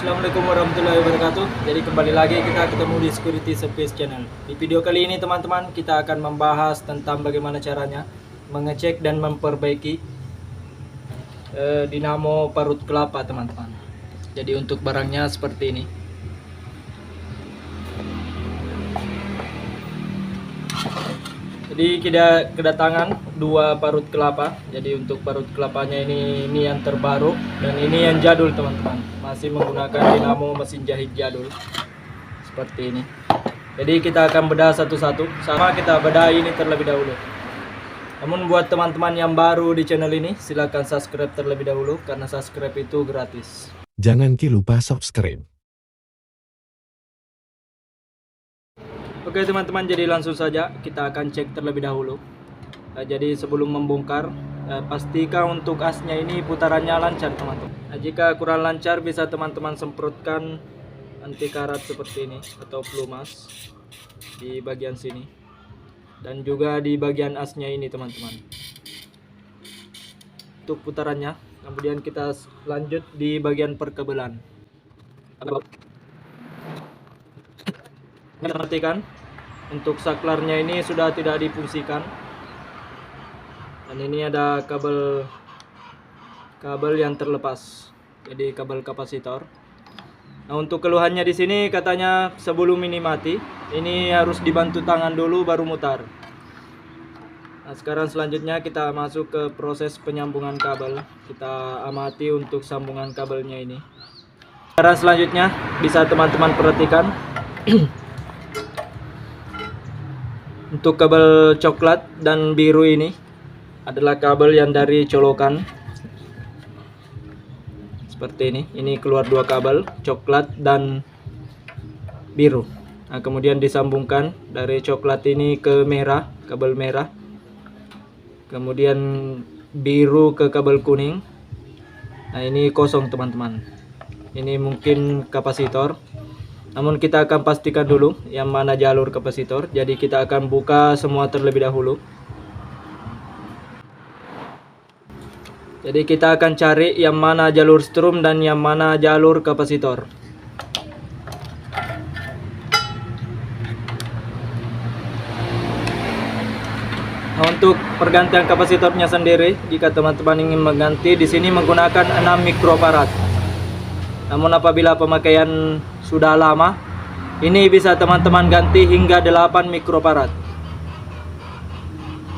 Assalamualaikum warahmatullahi wabarakatuh. Jadi kembali lagi kita ketemu di Security Service Channel. Di video kali ini teman-teman kita akan membahas tentang bagaimana caranya mengecek dan memperbaiki dinamo parut kelapa teman-teman. Jadi untuk barangnya seperti ini. Jadi kita kedatangan dua parut kelapa. Jadi untuk parut kelapanya ini yang terbaru dan ini yang jadul teman-teman. Masih menggunakan dinamo mesin jahit jadul seperti ini. Jadi kita akan bedah satu-satu. Sama kita bedah ini terlebih dahulu. Namun buat teman-teman yang baru di channel ini, silahkan subscribe terlebih dahulu karena subscribe itu gratis. Jangan lupa subscribe. Oke teman-teman, jadi langsung saja kita akan cek terlebih dahulu. Jadi sebelum membongkar, pastikan untuk asnya ini putarannya lancar teman-teman. Jika kurang lancar bisa teman-teman semprotkan anti karat seperti ini atau pelumas di bagian sini dan juga di bagian asnya ini teman-teman. Untuk putarannya, kemudian kita lanjut di bagian perkebelan. Perhatikan untuk saklarnya ini sudah tidak difungsikan dan ini ada kabel yang terlepas, jadi kabel kapasitor. Nah untuk keluhannya di sini katanya sebelum ini mati ini harus dibantu tangan dulu baru mutar. Nah sekarang selanjutnya kita masuk ke proses penyambungan kabel. Kita amati untuk sambungan kabelnya ini. Sekarang selanjutnya bisa teman-teman perhatikan untuk kabel coklat dan biru ini adalah kabel yang dari colokan seperti ini. Ini keluar dua kabel, coklat dan biru. Nah, kemudian disambungkan dari coklat ini ke merah, kabel merah. Kemudian biru ke kabel kuning. Nah, ini kosong teman-teman. Ini mungkin kapasitor. Namun kita akan pastikan dulu yang mana jalur kapasitor. Jadi kita akan buka semua terlebih dahulu. Jadi kita akan cari yang mana jalur strum dan yang mana jalur kapasitor. Nah, untuk pergantian kapasitornya sendiri, jika teman-teman ingin mengganti di sini menggunakan 6 mikrofarad. Namun apabila pemakaian sudah lama, ini bisa teman-teman ganti hingga 8 mikrofarad.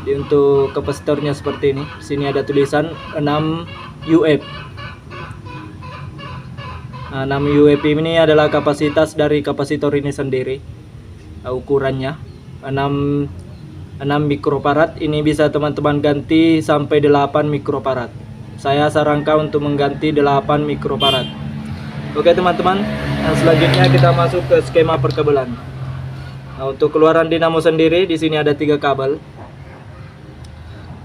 Jadi untuk kapasitornya seperti ini. Sini ada tulisan 6 UF. Nah, 6 UF ini adalah kapasitas dari kapasitor ini sendiri. Ukurannya 6 mikrofarad. Ini bisa teman-teman ganti sampai 8 mikrofarad. Saya sarankan untuk mengganti 8 mikrofarad. Oke teman-teman, nah, selanjutnya kita masuk ke skema perkebelan. Nah, untuk keluaran dinamo sendiri di sini ada 3 kabel.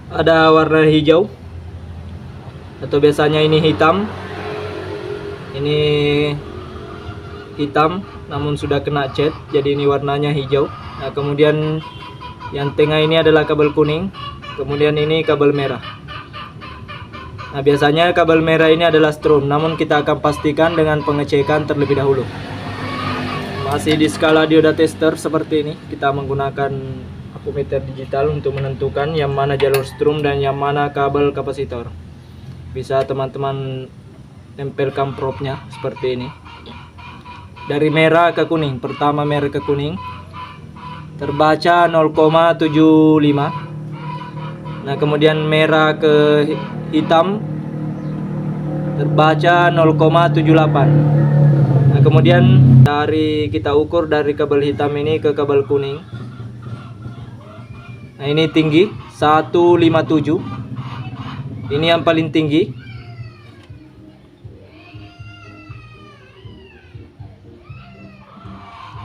Ada warna hijau atau biasanya ini hitam. Ini hitam namun sudah kena cat, jadi ini warnanya hijau. Nah, kemudian yang tengah ini adalah kabel kuning. Kemudian ini kabel merah. Nah biasanya kabel merah ini adalah strum, namun kita akan pastikan dengan pengecekan terlebih dahulu. Masih di skala dioda tester seperti ini, kita menggunakan ampermeter digital untuk menentukan yang mana jalur strum dan yang mana kabel kapasitor. Bisa teman-teman tempelkan probe-nya seperti ini. Dari merah ke kuning, pertama merah ke kuning, terbaca 0,75. Nah kemudian merah ke hitam terbaca 0,78. Nah kemudian kita ukur dari kabel hitam ini ke kabel kuning. Nah ini tinggi 157. Ini yang paling tinggi.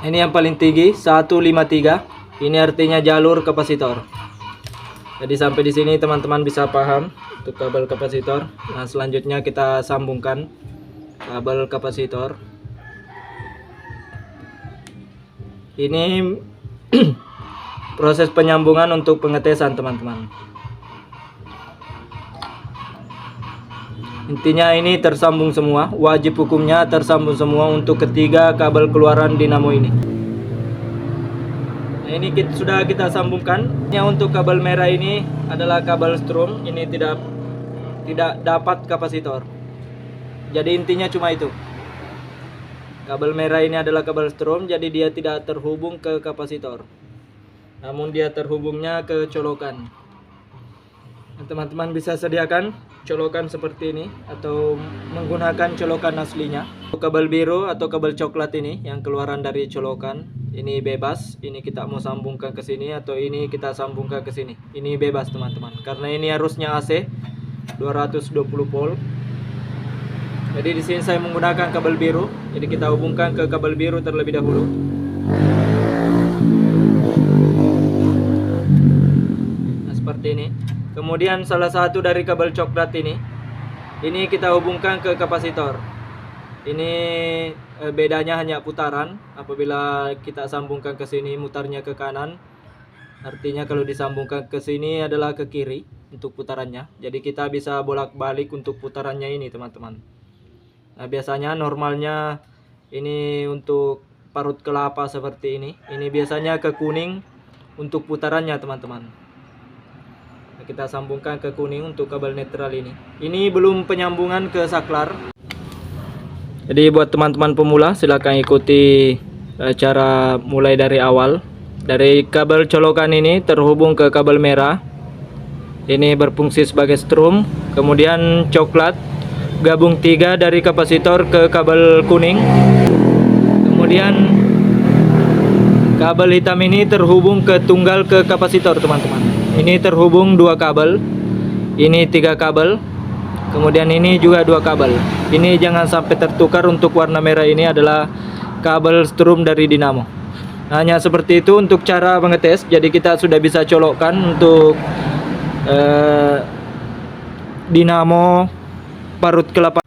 Ini yang paling tinggi 153. Ini artinya jalur kapasitor. Jadi sampai di sini teman-teman bisa paham untuk kabel kapasitor. Nah, selanjutnya kita sambungkan kabel kapasitor. Ini proses penyambungan untuk pengetesan teman-teman. Intinya ini tersambung semua, wajib hukumnya tersambung semua untuk ketiga kabel keluaran dinamo ini. Nah, ini sudah kita sambungkan. Untuk kabel merah ini adalah kabel strum, ini tidak dapat kapasitor. Jadi intinya cuma itu. Kabel merah ini adalah kabel strum, jadi dia tidak terhubung ke kapasitor. Namun dia terhubungnya ke colokan. Teman-teman bisa sediakan colokan seperti ini atau menggunakan colokan aslinya. Kabel biru atau kabel coklat ini yang keluaran dari colokan ini bebas. Ini kita mau sambungkan ke sini atau ini kita sambungkan ke sini. Ini bebas teman-teman. Karena ini arusnya AC 220 volt. Jadi di sini saya menggunakan kabel biru. Jadi kita hubungkan ke kabel biru terlebih dahulu. Nah, seperti ini. Kemudian salah satu dari kabel coklat ini kita hubungkan ke kapasitor. Ini bedanya hanya putaran. Apabila kita sambungkan ke sini mutarnya ke kanan, artinya kalau disambungkan ke sini adalah ke kiri untuk putarannya. Jadi kita bisa bolak-balik untuk putarannya ini teman-teman. Nah, biasanya normalnya ini untuk parut kelapa seperti ini. Ini biasanya ke kuning untuk putarannya teman-teman. Kita sambungkan ke kuning untuk kabel netral ini. Ini belum penyambungan ke saklar. Jadi buat teman-teman pemula silakan ikuti cara mulai dari awal. Dari kabel colokan ini terhubung ke kabel merah. Ini berfungsi sebagai strum. Kemudian coklat gabung 3 dari kapasitor ke kabel kuning. Kemudian kabel hitam ini terhubung ke tunggal ke kapasitor teman-teman. Ini terhubung 2 kabel. Ini 3 kabel. Kemudian ini juga 2 kabel. Ini jangan sampai tertukar. Untuk warna merah ini adalah kabel strum dari dinamo. Hanya seperti itu untuk cara mengetes. Jadi kita sudah bisa colokkan untuk dinamo parut kelapa.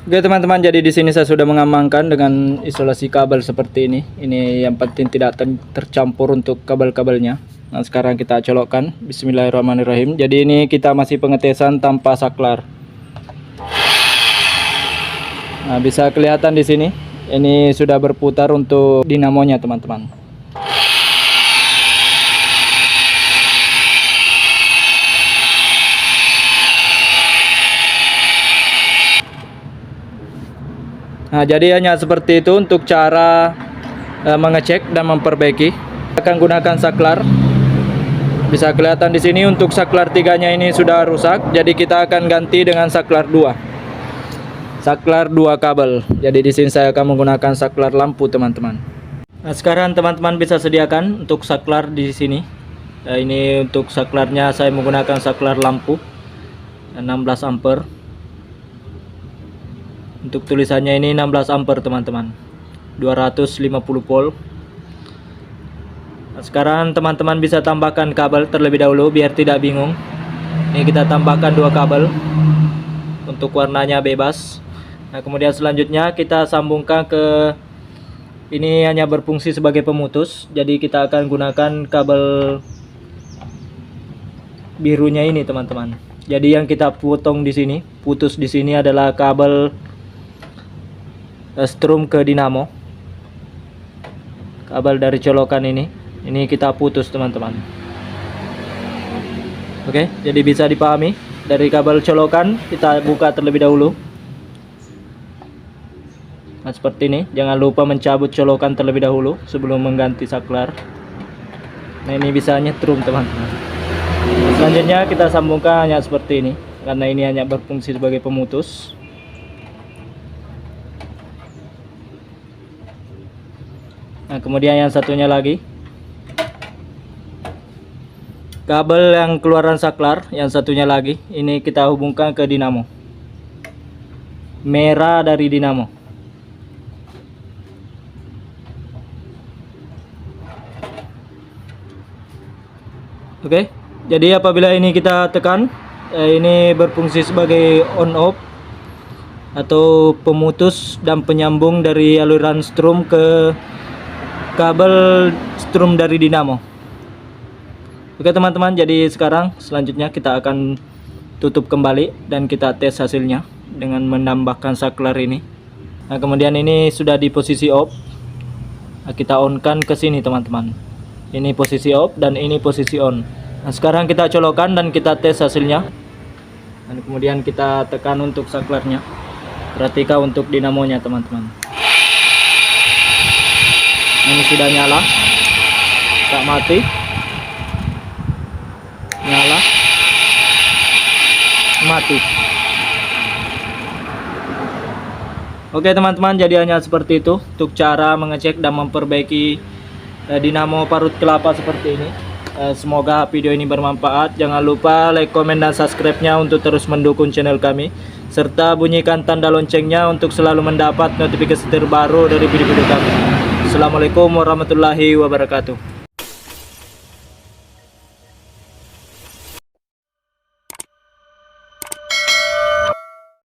Oke teman-teman, jadi di sini saya sudah mengamankan dengan isolasi kabel seperti ini. Ini yang penting tidak tercampur untuk kabel-kabelnya. Nah, sekarang kita colokkan. Bismillahirrahmanirrahim. Jadi ini kita masih pengetesan tanpa saklar. Nah, bisa kelihatan di sini. Ini sudah berputar untuk dinamonya, teman-teman. Nah, jadi hanya seperti itu untuk cara mengecek dan memperbaiki. Kita akan gunakan saklar. Bisa kelihatan di sini untuk saklar 3-nya ini sudah rusak, jadi kita akan ganti dengan saklar 2. Saklar 2 kabel. Jadi di sini saya akan menggunakan saklar lampu, teman-teman. Nah, sekarang teman-teman bisa sediakan untuk saklar di sini. Nah, ini untuk saklarnya saya menggunakan saklar lampu 16 ampere. Untuk tulisannya ini 16 ampere, teman-teman. 250 volt. Nah, sekarang teman-teman bisa tambahkan kabel terlebih dahulu biar tidak bingung. Ini kita tambahkan 2 kabel untuk warnanya bebas. Nah, kemudian selanjutnya kita sambungkan ke ini, hanya berfungsi sebagai pemutus. Jadi kita akan gunakan kabel birunya ini, teman-teman. Jadi yang kita potong di sini, putus di sini adalah kabel strum ke dinamo. Kabel dari colokan ini kita putus, teman-teman. Oke, jadi bisa dipahami. Dari kabel colokan kita buka terlebih dahulu. Nah, seperti ini. Jangan lupa mencabut colokan terlebih dahulu sebelum mengganti saklar. Nah, ini bisa nyetrum, teman-teman. Selanjutnya kita sambungkan hanya seperti ini, karena ini hanya berfungsi sebagai pemutus. Nah, kemudian yang satunya lagi, kabel yang keluaran saklar, yang satunya lagi, ini kita hubungkan ke dinamo merah dari dinamo. Oke, jadi apabila ini kita tekan, ini berfungsi sebagai on off atau pemutus dan penyambung dari aliran strum ke kabel strum dari dinamo. Oke teman-teman, jadi sekarang selanjutnya kita akan tutup kembali dan kita tes hasilnya dengan menambahkan saklar ini. Nah, kemudian ini sudah di posisi off. Nah, kita on kan ke sini teman-teman. Ini posisi off dan ini posisi on. Nah, sekarang kita colokkan dan kita tes hasilnya. Dan kemudian kita tekan untuk saklarnya. Perhatikan untuk dinamonya teman-teman. Ini sudah nyala. Tak mati. Nyala. Mati. Oke teman-teman, jadi hanya seperti itu untuk cara mengecek dan memperbaiki dinamo parut kelapa seperti ini. Semoga video ini bermanfaat. Jangan lupa like, komen, dan subscribe-nya untuk terus mendukung channel kami, serta bunyikan tanda loncengnya untuk selalu mendapat notifikasi terbaru dari video-video kami. Assalamualaikum warahmatullahi wabarakatuh.